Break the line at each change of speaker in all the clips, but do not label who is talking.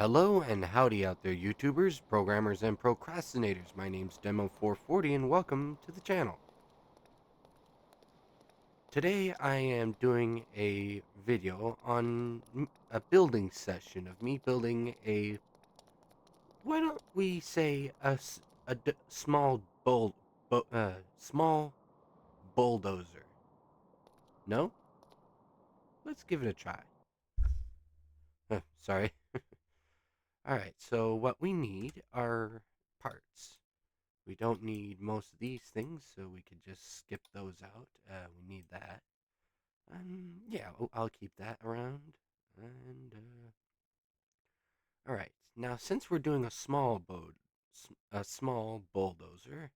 Hello and howdy out there, YouTubers, programmers, and procrastinators. My name's Demo440 and welcome to the channel. Today I am doing a video on a building session of me building a, why don't we say small bulldozer. No? Let's give it a try. Sorry. Alright, so what we need are parts. We don't need most of these things, so we could just skip those out. We need that. Yeah, I'll keep that around. And, alright. Now, since we're doing a small bulldozer,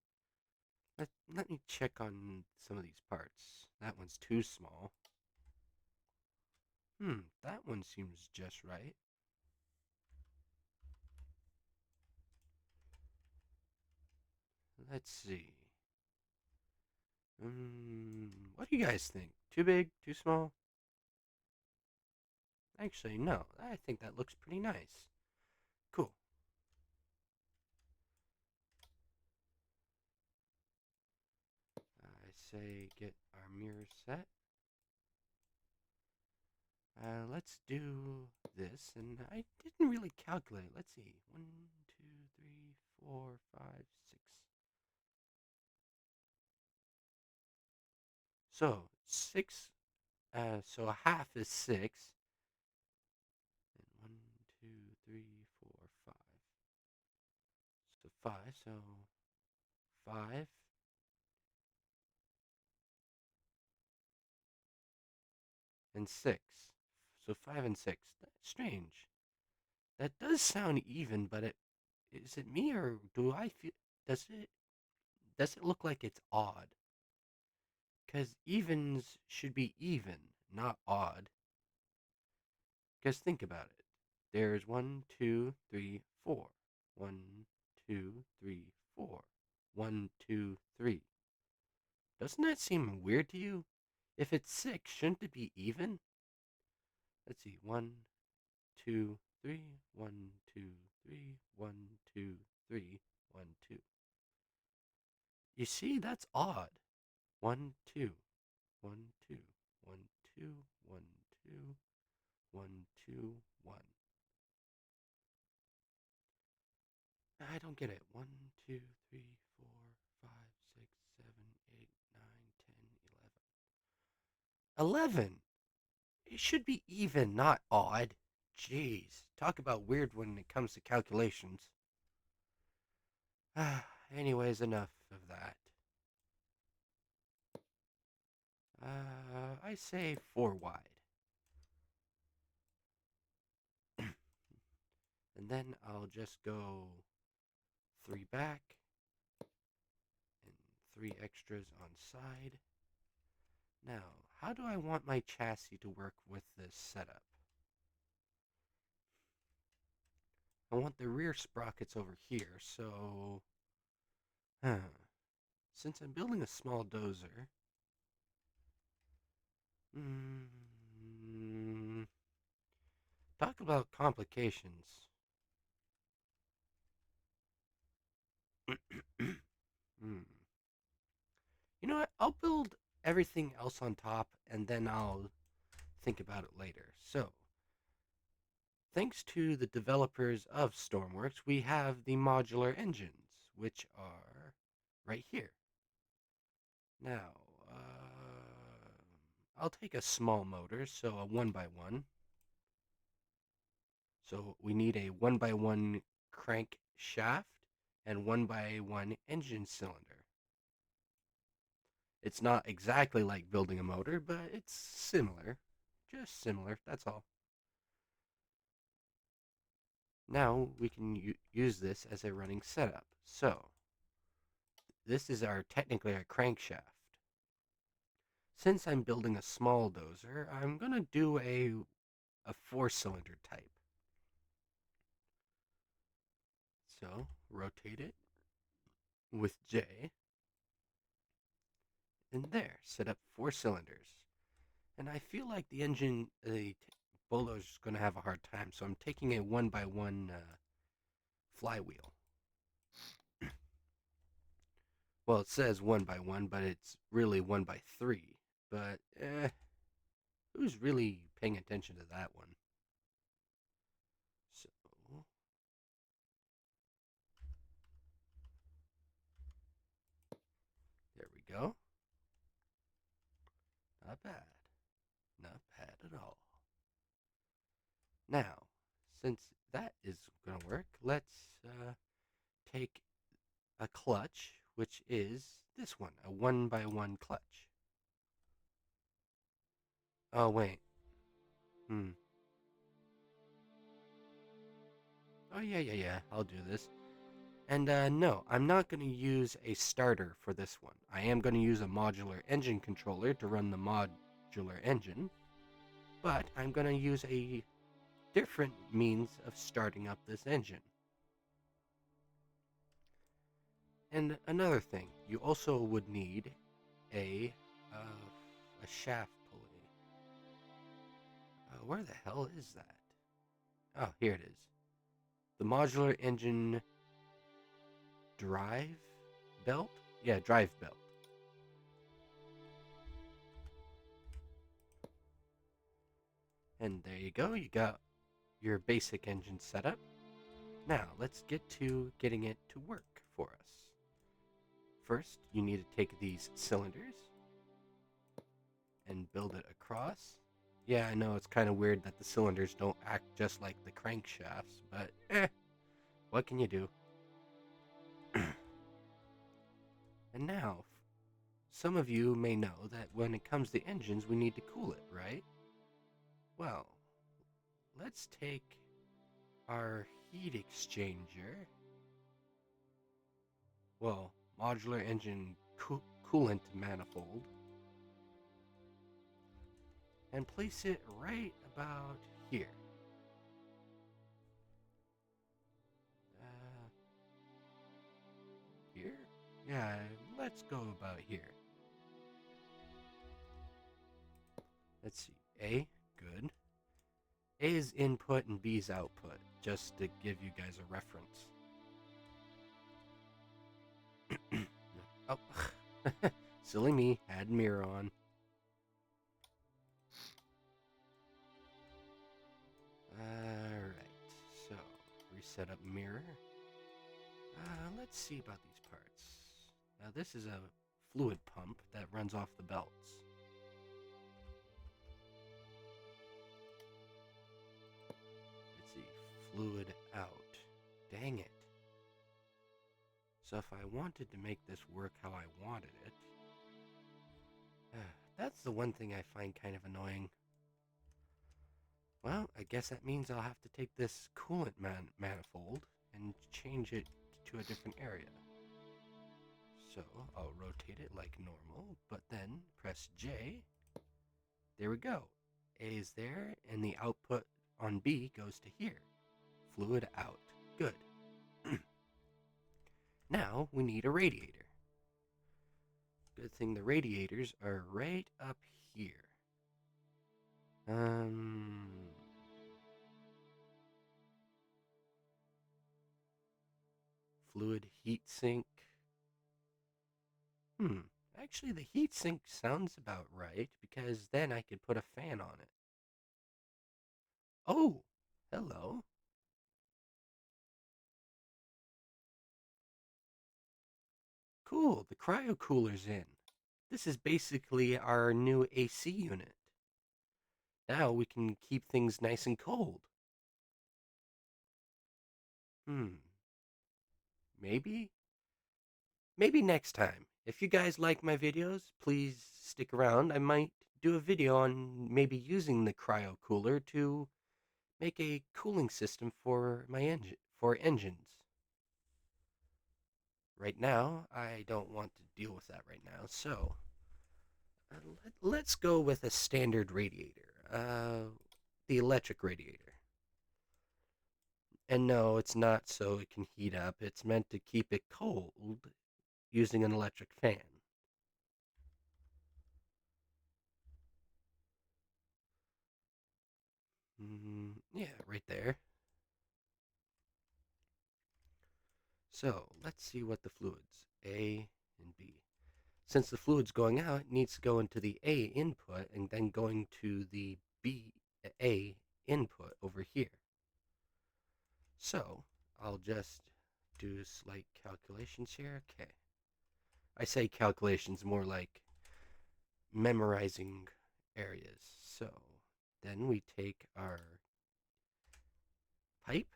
let me check on some of these parts. That one's too small. That one seems just right. Let's see. What do you guys think? Too big? Too small? Actually, no. I think that looks pretty nice. Cool. I say get our mirror set. Let's do this, and I didn't really calculate. Let's see. 1, 2, 3, 4, 5, 6. So 6. So a half is 6. And 1, 2, 3, 4, 5. So 5. So 5 and 6. So 5 and 6. That's strange. That does sound even, but is it me or do I feel does it look like it's odd? Because evens should be even, not odd. Because think about it. There's 1, 2, 3, 4. 1, 2, 3, 4. 1, 2, 3. Doesn't that seem weird to you? If it's 6, shouldn't it be even? Let's see. 1, 2, 3. 1, 2, 3. 1, 2, 3. 1, 2. You see, that's odd. 1, 2. 1, 2. 1, 2. 1, 2. 1, 2, 1. I don't get it. 1, 2, 3, 4, 5, 6, 7, 8, 9, 10, 11. 11! It should be even, not odd. Jeez. Talk about weird when it comes to calculations. Anyways, enough of that. I say 4 wide. And then I'll just go 3 back and 3 extras on side. Now, how do I want my chassis to work with this setup? I want the rear sprockets over here, so... Since I'm building a small dozer... Talk about complications. You know what? I'll build everything else on top, and then I'll think about it later. So, thanks to the developers of Stormworks, we have the modular engines, which are right here. Now, I'll take a small motor, so a 1x1. So we need a 1x1 crank shaft and 1x1 engine cylinder. It's not exactly like building a motor, but it's similar. Just similar, that's all. Now we can use this as a running setup. So, this is technically our crankshaft. Since I'm building a small dozer, I'm going to do a 4-cylinder type. So, rotate it with J. And there, set up 4 cylinders. And I feel like the bulldozer's going to have a hard time, so I'm taking a 1x1 flywheel. Well, it says 1x1, but it's really 1x3. But who's really paying attention to that one? So there we go. Not bad. Not bad at all. Now, since that is going to work, let's take a clutch, which is this one, a 1x1 clutch. Oh, wait. Hmm. Oh, yeah. I'll do this. And no, I'm not going to use a starter for this one. I am going to use a modular engine controller to run the modular engine, but I'm going to use a different means of starting up this engine. And another thing, you also would need a shaft pulley. Where the hell is that? Oh, here it is. The modular engine drive belt? Yeah, drive belt. And there you go, you got your basic engine setup. Now, let's get to getting it to work for us. First, you need to take these cylinders and build it across. Yeah, I know it's kind of weird that the cylinders don't act just like the crankshafts, but what can you do? And now, some of you may know that when it comes to engines, we need to cool it, right? Well, let's take our heat exchanger, well, modular engine coolant manifold, and place it right about here. Here? Yeah, let's go about here. Let's see. A, good. A is input and B is output, just to give you guys a reference. Oh, silly me, had mirror on. Alright, so reset up mirror. Let's see about these parts. Now this is a fluid pump that runs off the belts. Let's see, fluid out. Dang it. So if I wanted to make this work how I wanted it, that's the one thing I find kind of annoying. Well, I guess that means I'll have to take this coolant manifold and change it to a different area. So I'll rotate it like normal, but then press J. There we go. A is there, and the output on B goes to here. Fluid out. Good. Now we need a radiator. Good thing the radiators are right up here. Fluid heat sink. Actually the heat sink sounds about right, because then I could put a fan on it. Oh, hello. Cool, the cryo cooler's in. This is basically our new AC unit. Now we can keep things nice and cold. Maybe? Maybe next time. If you guys like my videos, please stick around. I might do a video on maybe using the cryo cooler to make a cooling system for my engines. Right now, I don't want to deal with that right now, so let's go with a standard radiator, the electric radiator. And no, it's not so it can heat up. It's meant to keep it cold using an electric fan. Yeah, right there. So let's see what the fluids A and B. Since the fluid's going out, it needs to go into the A input and then going to the B A input over here. So I'll just do slight calculations here. Okay. I say calculations more like memorizing areas. So then we take our pipe.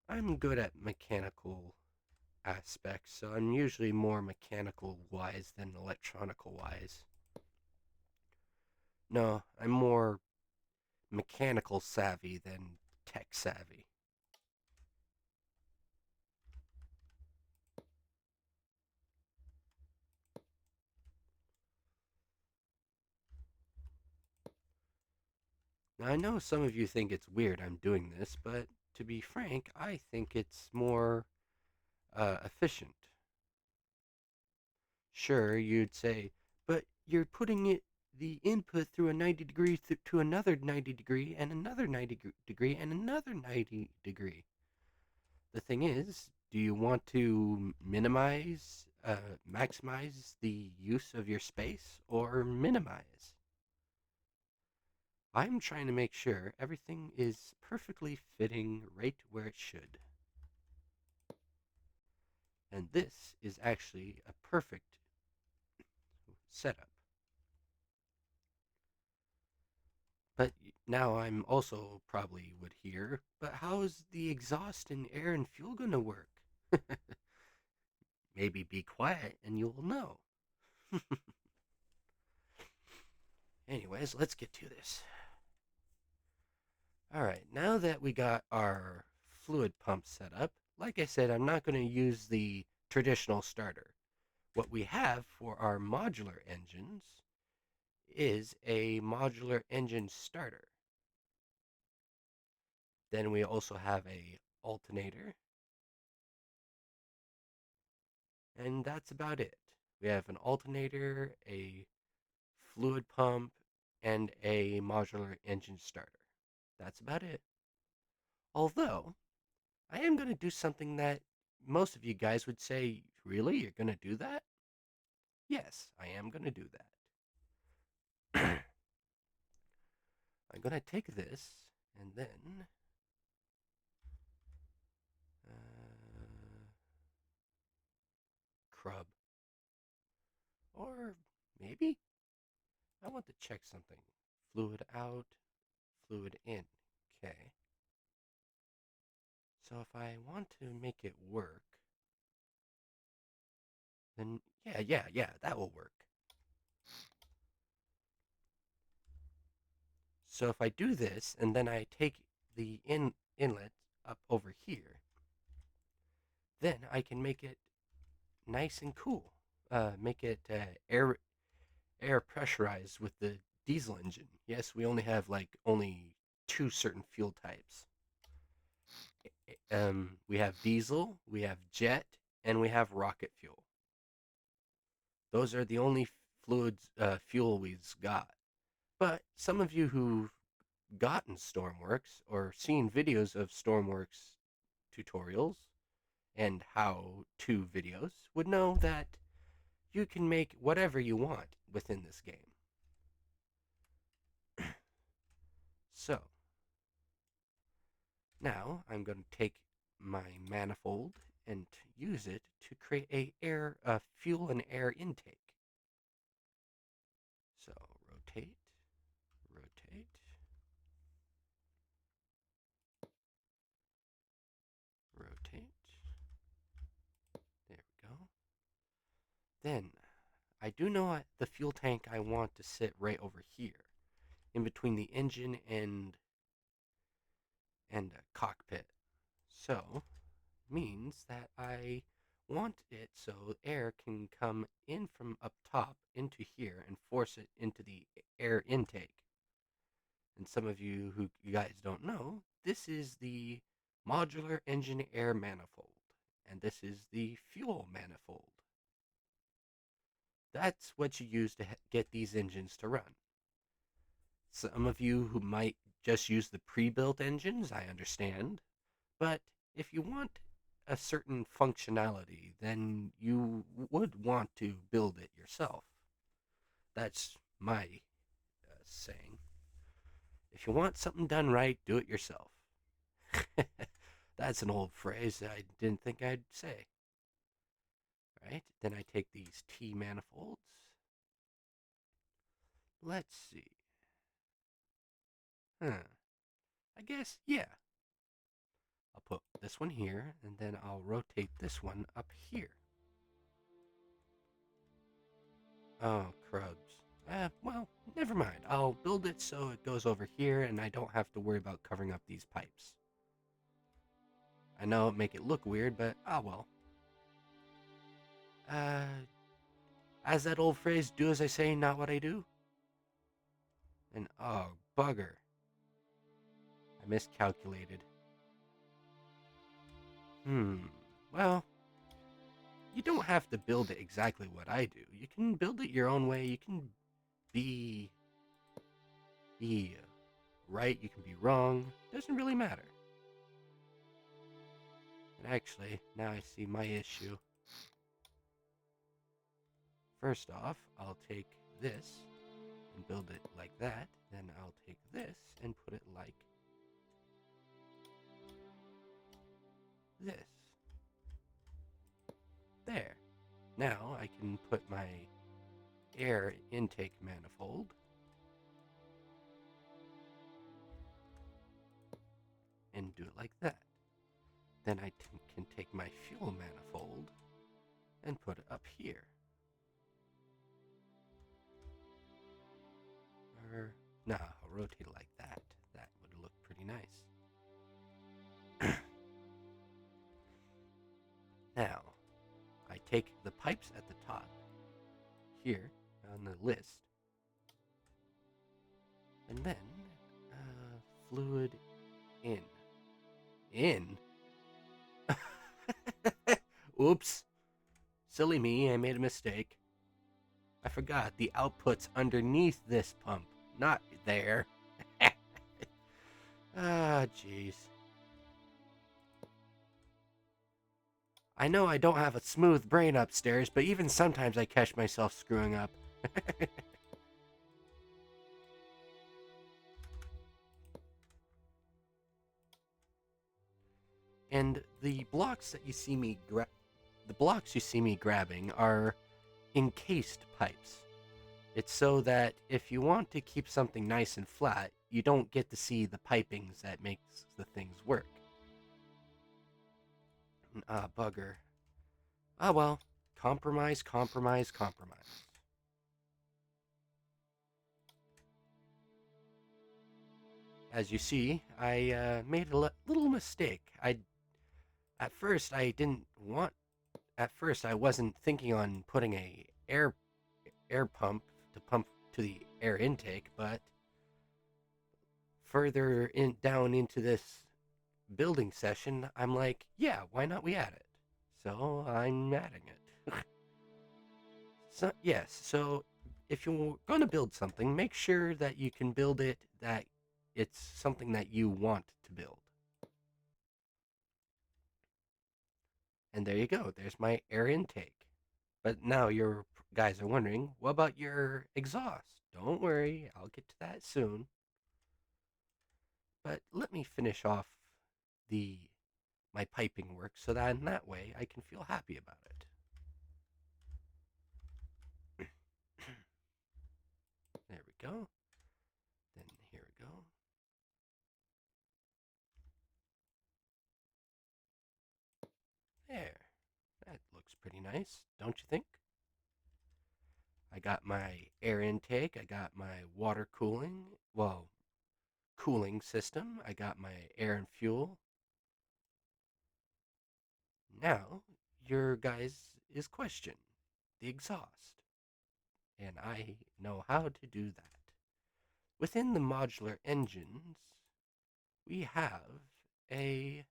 I'm good at mechanical aspects, so I'm usually more mechanical wise than electronical wise. No, I'm more mechanical savvy than tech savvy. Now, I know some of you think it's weird I'm doing this, but to be frank, I think it's more efficient. Sure, you'd say, but you're putting the input through a 90 degree to another 90 degree and another 90 degree and another 90 degree. The thing is, do you want to maximize the use of your space or minimize? I'm trying to make sure everything is perfectly fitting right where it should. And this is actually a perfect setup. But now I'm also probably would hear, but how is the exhaust and air and fuel going to work? Maybe be quiet and you'll know. Anyways, let's get to this. All right, now that we got our fluid pump set up, like I said, I'm not going to use the traditional starter. What we have for our modular engines is a modular engine starter. Then we also have a alternator, and that's about it. We have an alternator, a fluid pump, and a modular engine starter. That's about it. Although, I am going to do something that most of you guys would say, really? You're going to do that? Yes, I am going to do that. I'm going to take this and then crub. Or maybe I want to check something. Fluid out, fluid in. Okay. So if I want to make it work, then yeah, that will work. So if I do this and then I take the inlet up over here, then I can make it nice and cool. Make it air pressurized with the diesel engine. Yes, we only have like only two certain fuel types. We have diesel, we have jet, and we have rocket fuel. Those are the only fuel we've got. But some of you who've gotten Stormworks or seen videos of Stormworks tutorials and how-to videos would know that you can make whatever you want within this game. So, now I'm going to take my manifold and use it to create a fuel and air intake. So rotate, rotate, rotate. There we go. Then I do know the fuel tank I want to sit right over here, in between the engine and cockpit. So means that I want it so air can come in from up top into here and force it into the air intake. And some of you who you guys don't know, this is the modular engine air manifold, and this is the fuel manifold. That's what you use to get these engines to run. Some of you who might just use the pre-built engines, I understand. But if you want a certain functionality, then you would want to build it yourself. That's my saying. If you want something done right, do it yourself. That's an old phrase I didn't think I'd say. Right? Then I take these T manifolds. Let's see. Huh. I guess, yeah. I'll put this one here, and then I'll rotate this one up here. Oh, crubs. Well, never mind. I'll build it so it goes over here, and I don't have to worry about covering up these pipes. I know it make it look weird, but well. As that old phrase, do as I say, not what I do. And oh, bugger. I miscalculated. Well, you don't have to build it exactly what I do. You can build it your own way. You can be right, you can be wrong. Doesn't really matter. And actually, now I see my issue. First off, I'll take this and build it like that. Then I'll take this and put it like this. There. Now I can put my air intake manifold and do it like that. Then I can take my fuel manifold and put it up here. Or, no, I'll rotate it like that. That would look pretty nice. Now, I take the pipes at the top, here on the list, and then fluid in. In? Oops. Silly me, I made a mistake. I forgot the output's underneath this pump, not there. Jeez. I know I don't have a smooth brain upstairs, but even sometimes I catch myself screwing up. And the blocks that you see me grabbing are encased pipes. It's so that if you want to keep something nice and flat, you don't get to see the pipings that makes the things work. Bugger. Well. Compromise. As you see, I made a little mistake. At first I wasn't thinking on putting a air pump to the air intake, but further down into this building session, I'm like, yeah, why not we add it? So I'm adding it. So if you're going to build something, make sure that you can build it that it's something that you want to build. And there you go. There's my air intake. But now your guys are wondering, what about your exhaust? Don't worry, I'll get to that soon. But let me finish off my piping work so that in that way I can feel happy about it. There we go. Then here we go. There. That looks pretty nice, don't you think? I got my air intake, I got my water cooling system, I got my air and fuel. Now, your guys' is question, the exhaust. And I know how to do that. Within the modular engines, we have a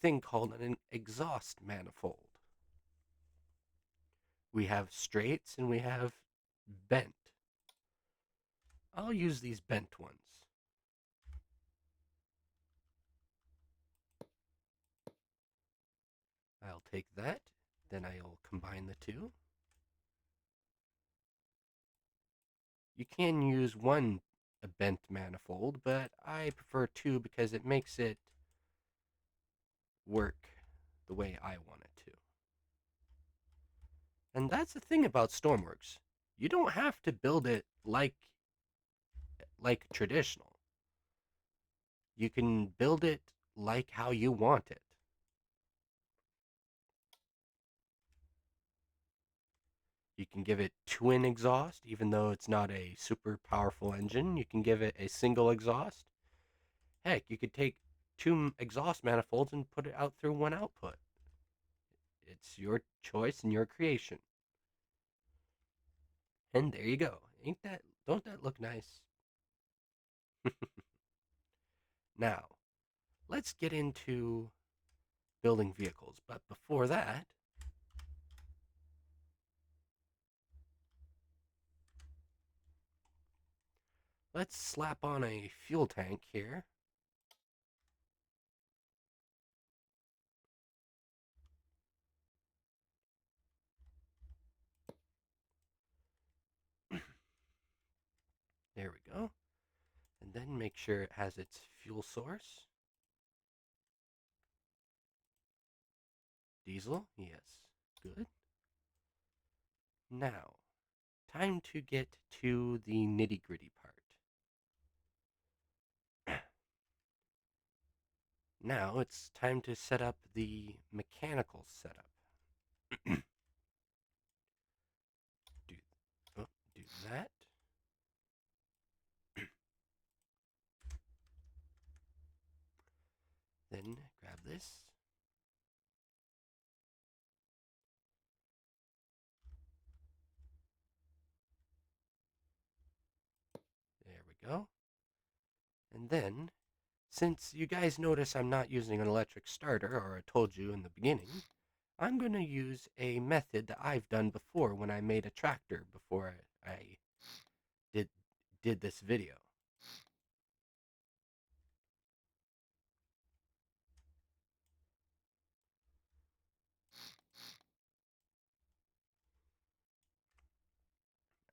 thing called an exhaust manifold. We have straights and we have bent. I'll use these bent ones. I'll take that, then I'll combine the two. You can use one a bent manifold, but I prefer two because it makes it work the way I want it to. And that's the thing about Stormworks. You don't have to build it like traditional. You can build it like how you want it. You can give it twin exhaust, even though it's not a super powerful engine. You can give it a single exhaust. Heck, you could take two exhaust manifolds and put it out through one output. It's your choice and your creation. And there you go. Don't that look nice? Now, let's get into building vehicles. But before that, let's slap on a fuel tank here. There we go. And then make sure it has its fuel source. Diesel, yes, good. Now, time to get to the nitty-gritty part. Now it's time to set up the mechanical setup. do, do that. Then grab this. There we go. And then, since you guys notice I'm not using an electric starter, or I told you in the beginning, I'm going to use a method that I've done before when I made a tractor before I did this video.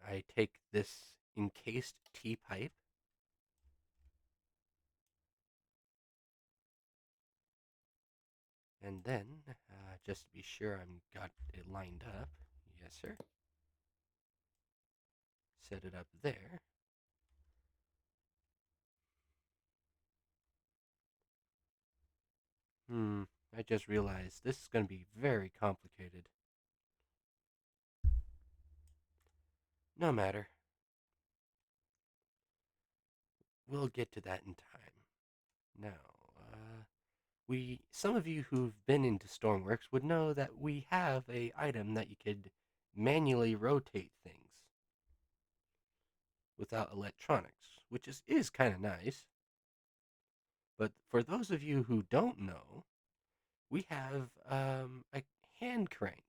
I take this encased T-pipe, and then, just to be sure I'm got it lined up, yes sir, set it up there. I just realized this is going to be very complicated. No matter. We'll get to that in time. Now, some of you who've been into Stormworks would know that we have a item that you could manually rotate things without electronics, which is kind of nice. But for those of you who don't know, we have a hand crank.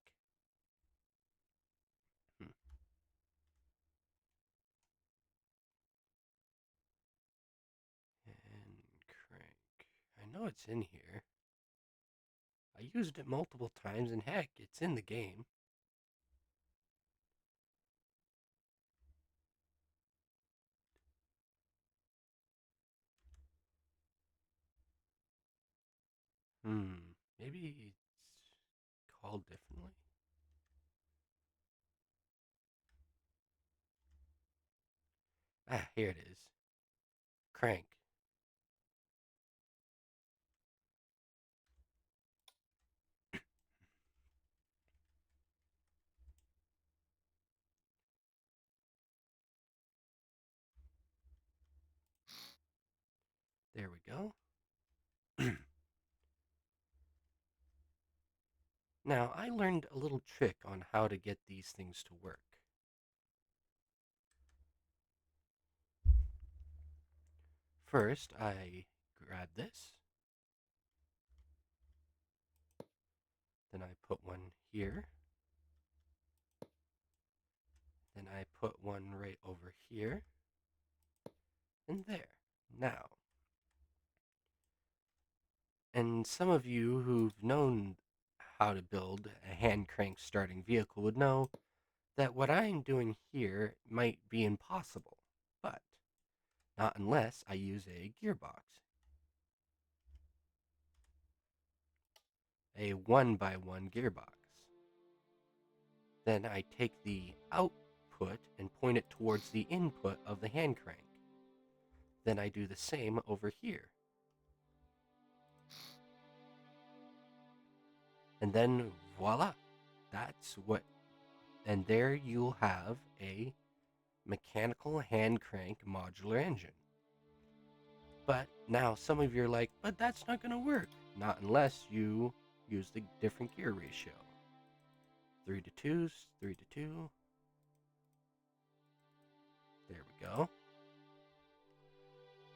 Hmm. Hand crank. I know it's in here. I used it multiple times, and heck, it's in the game. Maybe it's called differently. Ah, here it is. Crank. There we go. Now, I learned a little trick on how to get these things to work. First, I grab this. Then I put one here. Then I put one right over here. and there. Now, and some of you who've known how to build a hand crank starting vehicle would know that what I'm doing here might be impossible, but not unless I use a gearbox, a 1x1 gearbox. Then I take the output and point it towards the input of the hand crank. Then I do the same over here. And then voila, that's what, and there you'll have a mechanical hand crank modular engine. But now some of you are like, but that's not going to work. Not unless you use the different gear ratio. 3 to 2, 3 to 2. There we go.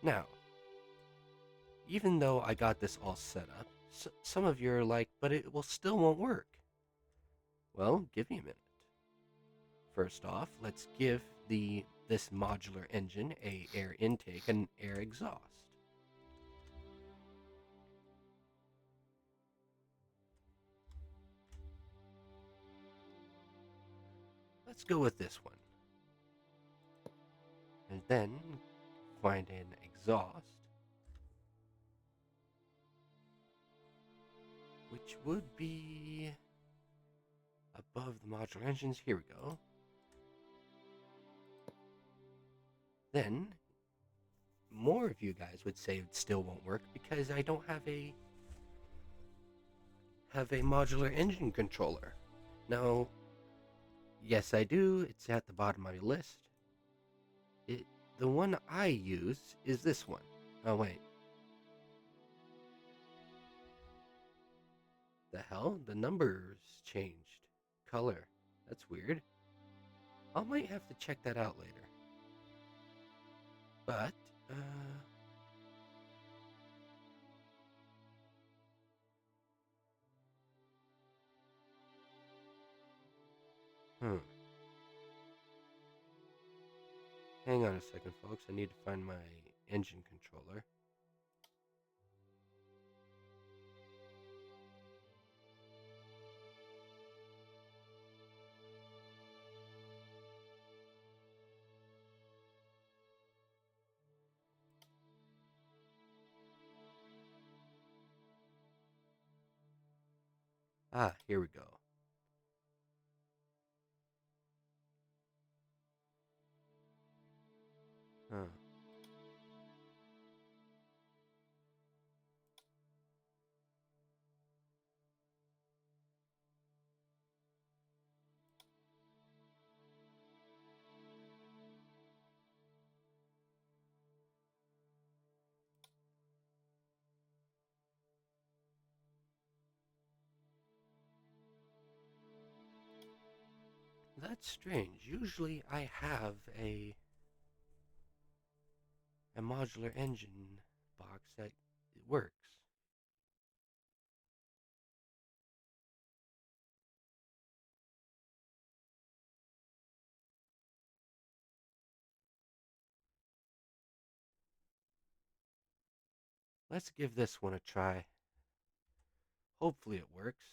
Now, even though I got this all set up, some of you are like, but it still won't work. Well, give me a minute. First off, let's give this modular engine a air intake and air exhaust. Let's go with this one. And then find an exhaust, which would be above the modular engines. Here we go. Then more of you guys would say it still won't work because I don't have a modular engine controller. Now, yes, I do. It's at the bottom of my list. The one I use is this one. Oh, wait. The hell? The numbers changed. Color. That's weird. I might have to check that out later. But, hang on a second, folks. I need to find my engine controller. Ah, here we go. Huh. That's strange. Usually I have a modular engine box that works. Let's give this one a try. Hopefully it works.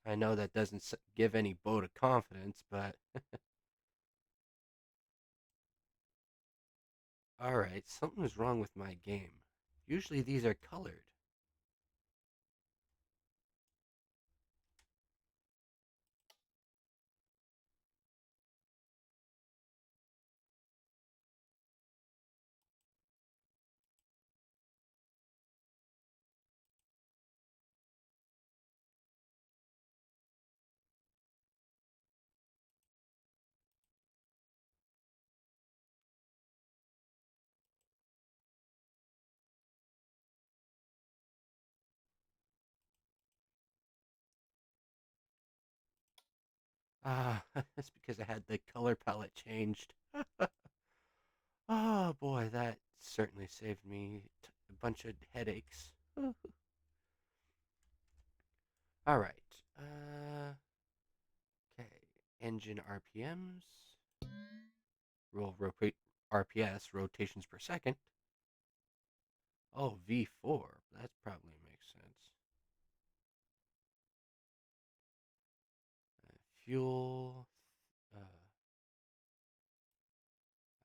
I know that doesn't give any vote of confidence, but alright, something's wrong with my game. Usually these are colored. Ah, that's because I had the color palette changed. Oh boy, that certainly saved me a bunch of headaches. Alright, okay, engine RPMs. RPS, rotations per second. Oh, V4. That probably makes sense. Fuel.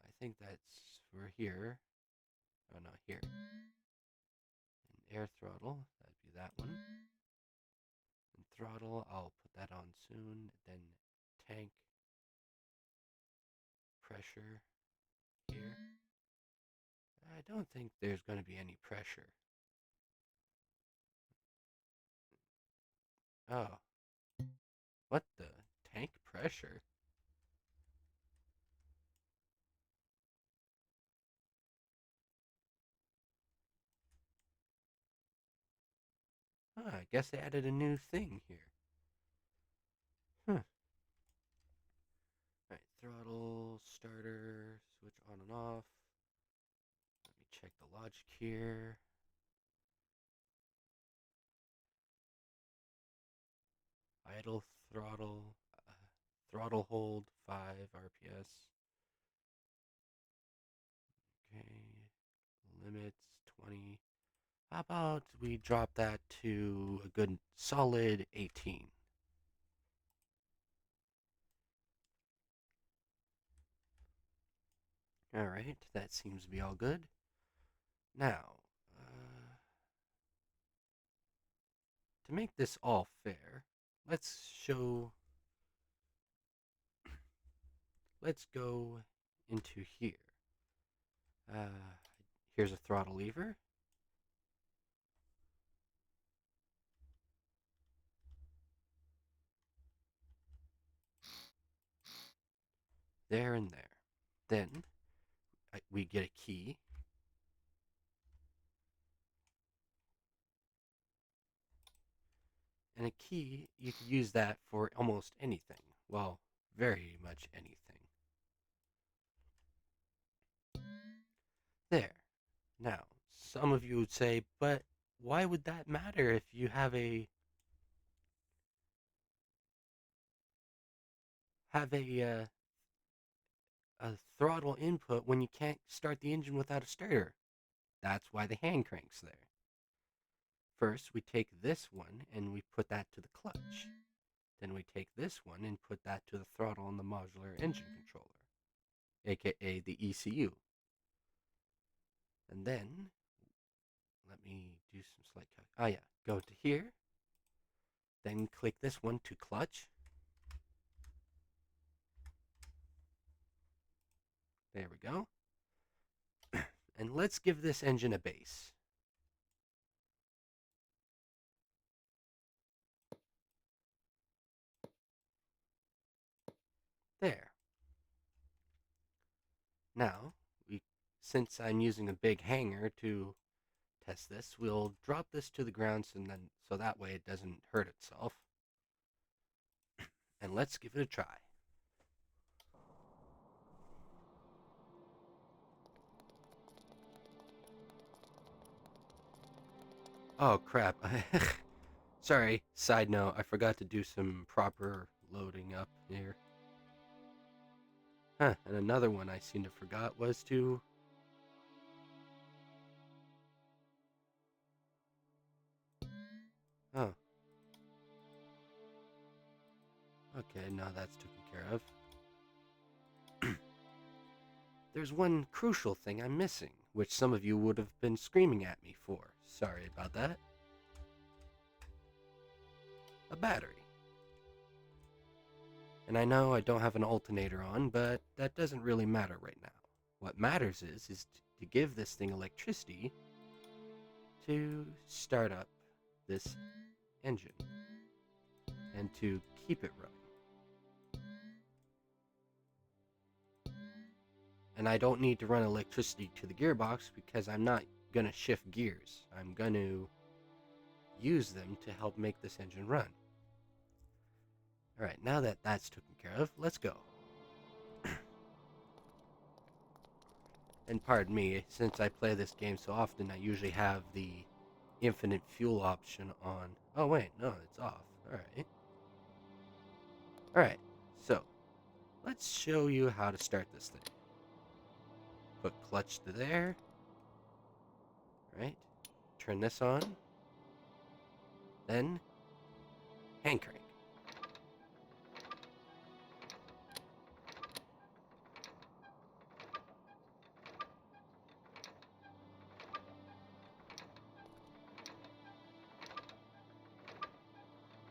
I think that's for here. Oh, no, here. And air throttle. That'd be that one. And throttle, I'll put that on soon. Then tank pressure here. I don't think there's going to be any pressure. Oh, what the? Tank pressure? Oh, I guess they added a new thing here. Huh. Alright, throttle, starter, switch on and off. Let me check the logic here. Idle throttle, throttle hold 5 RPS. Okay, limits 20. How about we drop that to a good solid 18? Alright, that seems to be all good. Now, to make this all fair, let's go into here. Here's a throttle lever. There and there. Then we get a key. And a key, you can use that for almost anything. Well, very much anything. There. Now, some of you would say, but why would that matter if you have a throttle input when you can't start the engine without a starter? That's why the hand crank's there. First, we take this one and we put that to the clutch. Then we take this one and put that to the throttle on the modular engine controller, aka the ECU. And then, let me do some slight calc. Oh yeah, go to here. Then click this one to clutch. There we go. And let's give this engine a base. There. Now, since I'm using a big hanger to test this, we'll drop this to the ground so that way it doesn't hurt itself. And let's give it a try. Oh crap. Sorry, side note, I forgot to do some proper loading up here. Huh, and another one I seem to forgot was to... Oh. Okay, now that's taken care of. There's one crucial thing I'm missing, which some of you would have been screaming at me for. Sorry about that. A battery. And I know I don't have an alternator on, but that doesn't really matter right now. What matters is to give this thing electricity to start up this engine and to keep it running. And I don't need to run electricity to the gearbox because I'm not going to shift gears. I'm going to use them to help make this engine run. Alright, now that that's taken care of, let's go. And pardon me, since I play this game so often, I usually have the infinite fuel option on. Oh wait, no, it's off. Alright. Alright, so let's show you how to start this thing. Put clutch to there. Right. Turn this on. Then hand crank.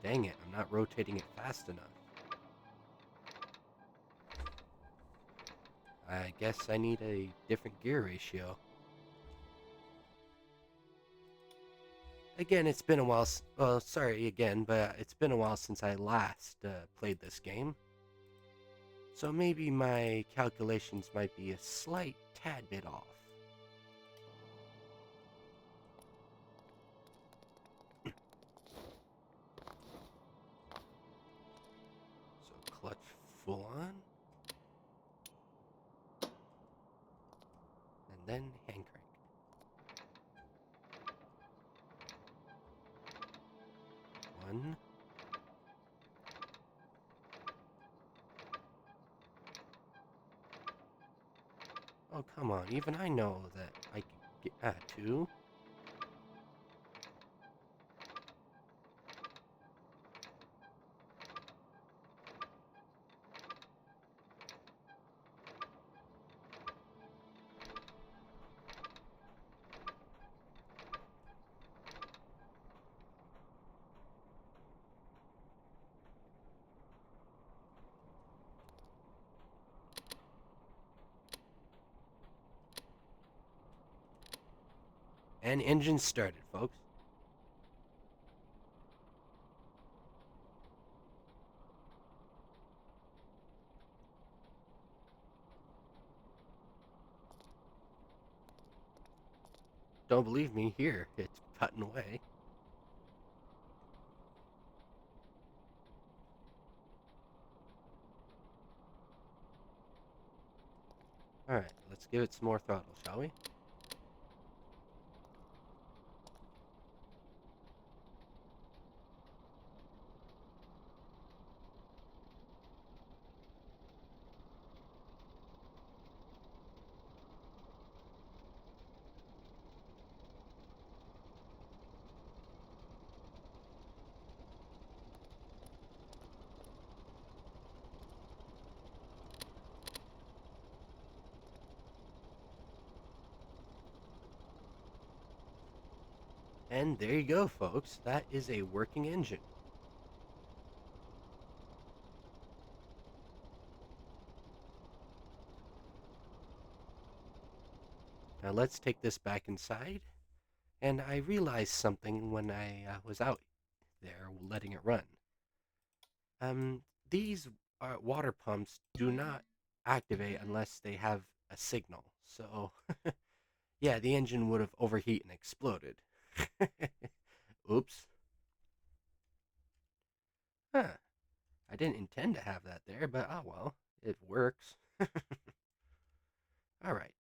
Dang it, I'm not rotating it fast enough. I guess I need a different gear ratio. Again, it's been a while. Well, sorry again, but it's been a while since I last played this game. So maybe my calculations might be a slight tad bit off. So clutch full on. And then hand crank. One. Oh, come on. Even I know that I could get two. And engine started, folks. Don't believe me? Here, it's cutting away. Alright, let's give it some more throttle, shall we? And there you go, folks. That is a working engine. Now let's take this back inside. And I realized something when I was out there letting it run. These water pumps do not activate unless they have a signal. So, yeah, the engine would have overheated and exploded. Oops. Huh. I didn't intend to have that there, but oh well, it works. All right.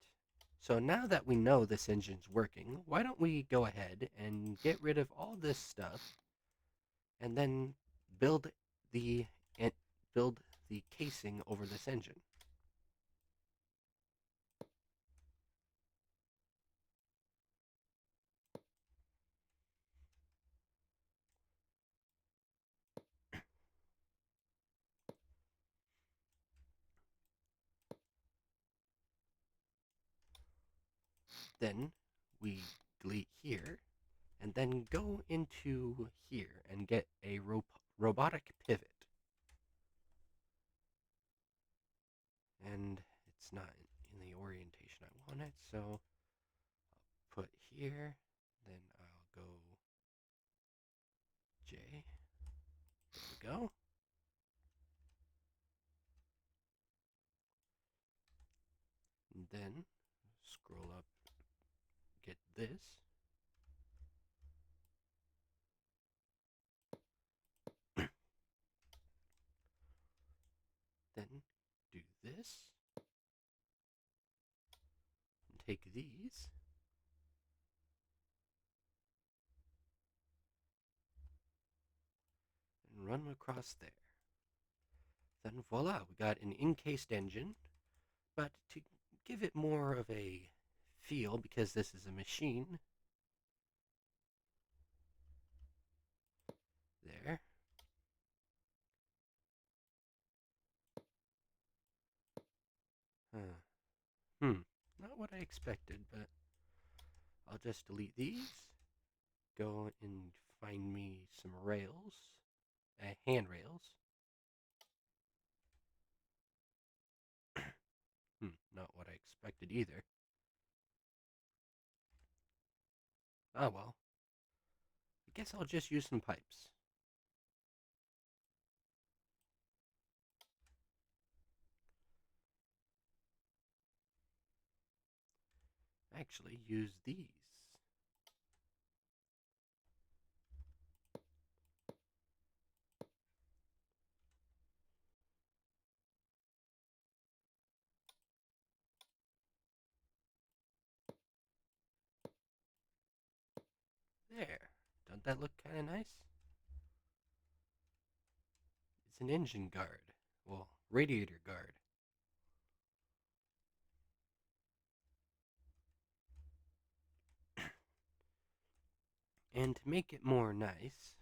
So now that we know this engine's working, why don't we go ahead and get rid of all this stuff and then build the build the casing over this engine. Then we delete here and then go into here and get a robotic pivot. And it's not in the orientation I want it, so I'll put here, then I'll go J. There we go. And then scroll up, get this. Then do this. And take these. And run them across there. Then voila, we got an encased engine. But to give it more of a feel because this is a machine. There. Not what I expected, but I'll just delete these. Go and find me some rails, handrails. Not what I expected either. Oh well. I guess I'll just use some pipes. Actually, use these. There. Doesn't that look kind of nice? It's an engine guard. Well, radiator guard. And to make it more nice,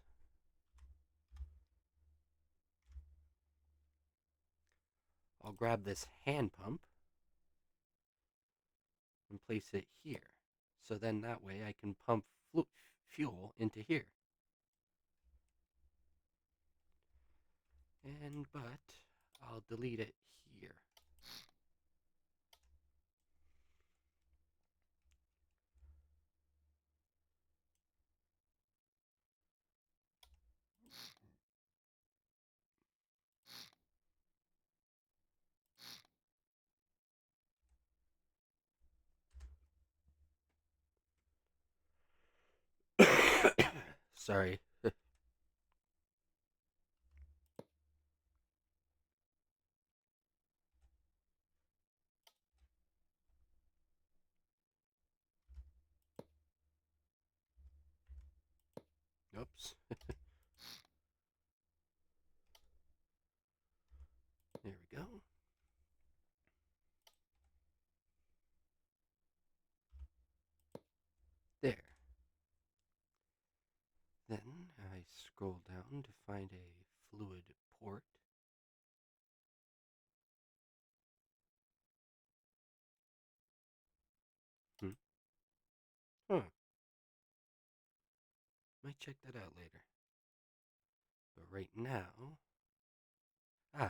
I'll grab this hand pump and place it here. So then that way I can pump fuel into here. But I'll delete it here. Sorry. Oops. There we go. There. Then I scroll down to find a fluid port. Huh. Might check that out later. But right now...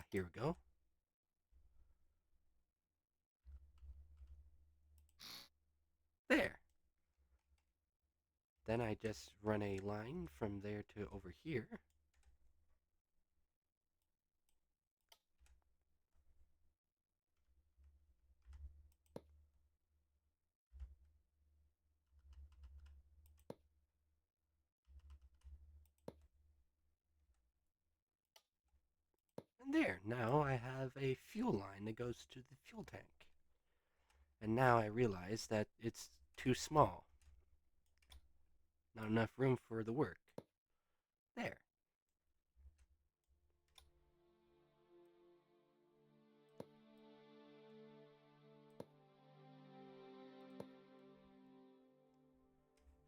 here we go. There. Then I just run a line from there to over here. And there, now I have a fuel line that goes to the fuel tank. And now I realize that it's too small. Not enough room for the work. There.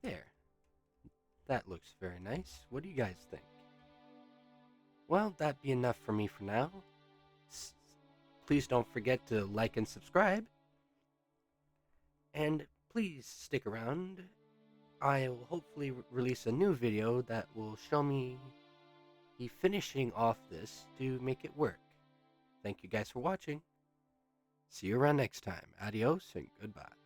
There. That looks very nice. What do you guys think? Well, that'd be enough for me for now. Please don't forget to like and subscribe. And please stick around. I will hopefully release a new video that will show me finishing off this to make it work. Thank you guys for watching. See you around next time. Adios and goodbye.